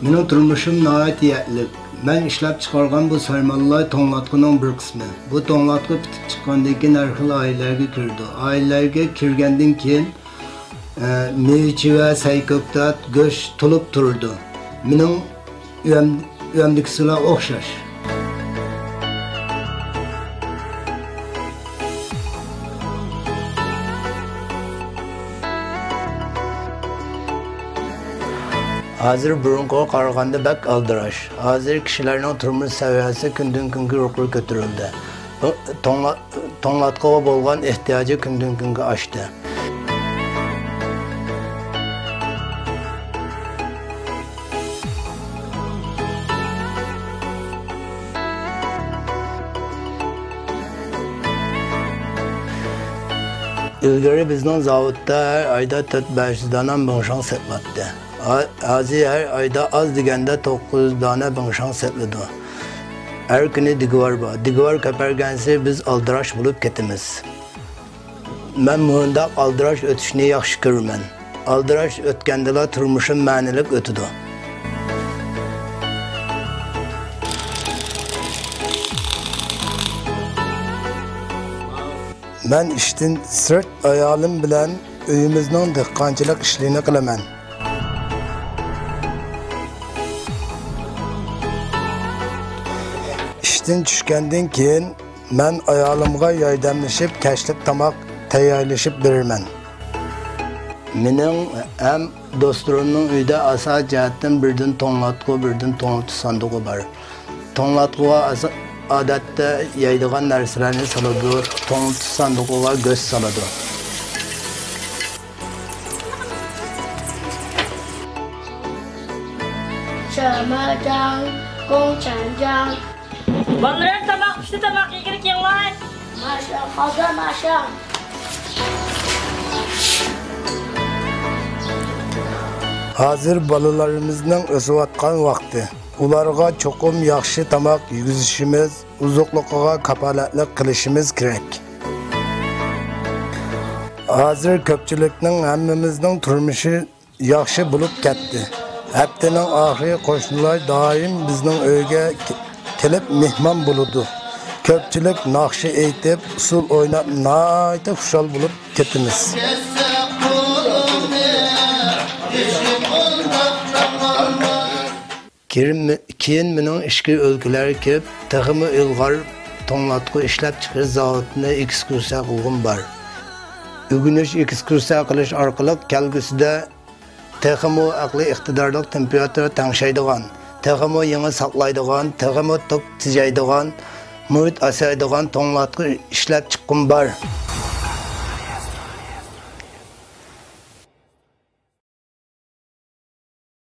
Mening turmushim nihoyat yetlik. Men ishlab chiqargan bu sarmollalar to'nglatqining bir qismi. Bu to'nglatqi bitib chiqqandan keyin har xil oilalarga kirdi. Oilalarga kirgandan keyin meychi va sayko'ktat, go'sht to'lib turdi. Mening uyamdagilar o'xshash. Hazır burunga qaraganda bak aldirash. Hazır kishilarning turmush saviyasi kundan kunga yuqori ko'tarildi. To'nglatqiga bo'lgan ehtiyoji kundan kunga oshdi. İlgari bizning zavodda har oyda 4-5 dona bıngşang setlatdi. Hozir her ayda az deganda 9 dona bıngşang setladi. Her kuni digvar bor. Digvar ko'paygansa biz aldirash bo'lib ketamiz. Men bundaq aldirash o'tishni yaxshi ko'raman. Aldirash o'tganda turmushim ma'nilik o'tadi. Men ishdan sirt ayolim bilan uyimizning dehqonchilik ishlarini qilaman. İşten tushgandan keyin men ayolimga yordamlashib, kashlik tomoq tayyorlashib beraman. Mening ham do'stlarimning uyida asos jihatdan birdan to'nglatqi, birdan to'nglatqi sandig'i bor. To'nglatqiga odatda yeydigan narsalarni soladi, to'nglatqi sandig'iga go'sht soladi. Şamacan, Gongchancan. Balalar tabak pişti, tabak yegirik yenglar. Maşa, hazır maşa. Hazır balalarımızın o'sayotgan vaqti. Ularga cho'qim yaxshi tomoq yegizishimiz, uzoqligiga kapolatlik qilishimiz kerak. Hazır ko'pchilikning hammamizning turmushi yaxshi bo'lib ketdi. Haftaning oxiri qo'shnilar doim bizning uyga kelib mehmon bo'ladi. Ko'pchilik naqshi aytib, usul o'ynab, nihoyat xushal bo'lib ketamiz. Keyin mening ishga o'lkalarga kelib, texmi ilg'or to'nglatqi ishlab chiqarish zavodini ekskursiya qilgim bor. O'rganish ekskursiya qilish orqali kelgusida texmi aqliy iqtidorli temperatura tangshaydigan, texmi yangi saqlaydigan, texmi tok tijaydigan, muhit asaydigan to'nglatqi ishlab chiqqim bor.